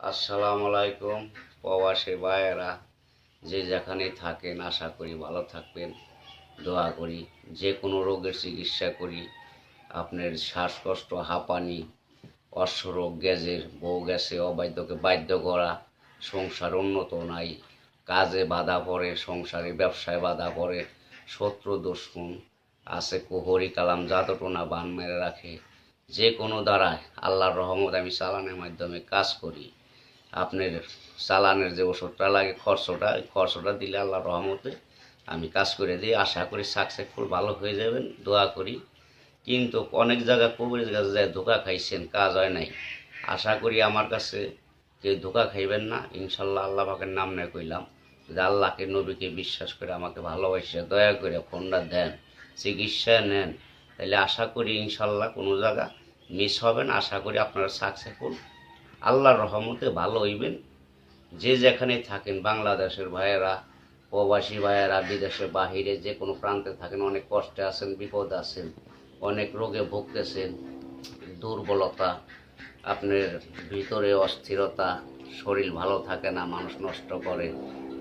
আসসালামু আলাইকুম প্রবাসী ভাইয়েরা, যে যেখানে থাকেন আশা করি ভালো থাকবেন। দোয়া করি যে কোনো রোগের চিকিৎসা করি। আপনার শ্বাসকষ্ট, হাঁপানি, অশ্বরোগ, গ্যাজের বউ গেছে অবাধ্যকে বাধ্য করা, সংসার উন্নত নাই, কাজে বাধা পড়ে, সংসারে ব্যবসায় বাধা পড়ে, শত্রু দুশ্মন আছে, কুহরি কালাম জাদুটোনা বান মেরে রাখে, যে কোনো দ্বারায় আল্লাহর রহমত আমি চালানের মাধ্যমে কাজ করি। আপনার চালানের যে ওষুধটা লাগে খরচটা দিলে আল্লাহর রহমতে আমি কাজ করে দিই। আশা করি সাকসেসফুল ভালো হয়ে যাবেন, দোয়া করি। কিন্তু অনেক জায়গায় কবিরের কাছে যায় ধোকা খাইছেন, কাজ হয় নাই। আশা করি আমার কাছে কেউ ধোকা খাইবেন না, ইনশাল্লাহ। আল্লাহ পাকের নাম নিয়ে কইলাম যে আল্লাহকে নবীকে বিশ্বাস করে আমাকে ভালোবাসে দয়া করে ফোনটা দেন, চিকিৎসা নেন, তাহলে আশা করি ইনশাল্লাহ কোনো জায়গা মিস হবে না। আশা করি আপনারা সাকসেসফুল আল্লাহর রহমতে ভালো হইবেন। যে যেখানে থাকেন, বাংলাদেশের ভাইয়েরা, প্রবাসী ভাইয়েরা, বিদেশে বাহিরে যে কোনো প্রান্তে থাকেন, অনেক কষ্টে আছেন, বিপদ আছেন, অনেক রোগে ভুগতেছেন, দুর্বলতা, আপনার ভিতরে অস্থিরতা, শরীর ভালো থাকে না, মানুষ নষ্ট করে,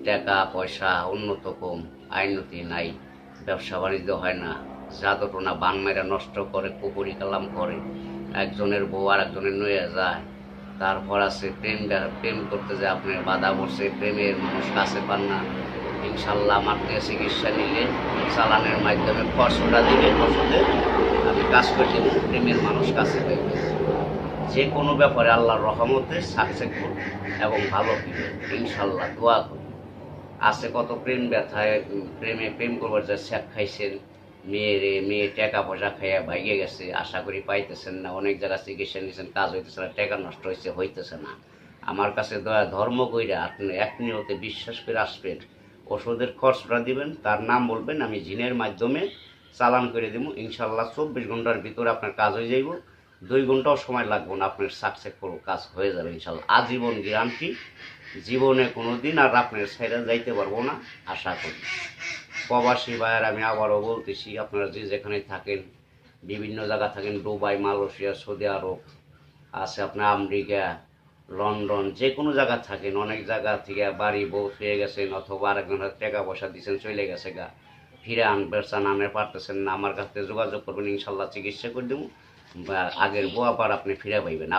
টাকা পয়সা উন্নত কম, আইনতি নাই, ব্যবসা বাণিজ্য হয় না, জাদুটোনা বান মেরা নষ্ট করে, কুপুরি কালাম করে, একজনের বউ আর একজনের নয়ে যায়। তারপর আছে প্রেম করতে যে আপনার বাধা পড়ছে, প্রেমের মানুষ কাছে পান না। ইনশাল্লাহ আমার থেকে চিকিৎসা নিলে চালানের মাধ্যমে খরচটা দিলে ওষুধে আমি কাজ করে দেবো, প্রেমের মানুষ কাছে পাইবে। যে কোনো ব্যাপারে আল্লাহর রহমতে সাকসেসফুল এবং ভালো হবে ইনশাল্লাহ, দোয়া করি। আছে কত প্রেম ব্যথায়, প্রেম করবার যে শেখ খাইছেন, মেয়ে টাকা পয়সা খাইয়া ভাইগে গেছে, আশা করি পাইতেছেন না, অনেক জায়গায় চিকিৎসা নিয়েছেন, কাজ হইতেছে না, টাকা নষ্ট হইতেছে না। আমার কাছে দয়া ধর্ম কইরা আপনি এক নিয়তে বিশ্বাস করে আসবেন, ওষুধের খরচটা দিবেন, তার নাম বলবেন, আমি জিনের মাধ্যমে চালান করে দেবো। ইনশাল্লাহ 24 ঘন্টার ভিতরে আপনার কাজ হয়ে যাইব, 2 ঘন্টাও সময় লাগবে না, আপনার সাকসেসফুল কাজ হয়ে যাবে ইনশাল্লাহ। আজীবন গ্যারান্টি, জীবনে কোনো দিন আর আপনার ছেড়ে যাইতে পারবো না আশা করি। প্রবাসী ভাইয়ের আমি আবারও বলতেছি, আপনারা যে যেখানে থাকেন, বিভিন্ন জায়গা থাকেন, দুবাই, মালয়েশিয়া, সৌদি আরব আছে, আপনার আমেরিকা, লন্ডন, যে কোনো জায়গা থাকেন, অনেক জায়গা থেকে বাড়ি বউ হয়ে গেছেন, অথবা আরেকজনের টাকা পয়সা দিচ্ছেন চলে গেছে গা, ফিরে আনবেন আনতে পারতেছেন না, আমার কাছে যোগাযোগ করবেন, ইনশাল্লাহ চিকিৎসা করে দেবো। আগের বউ আবার আপনি ফিরে পাইবেন।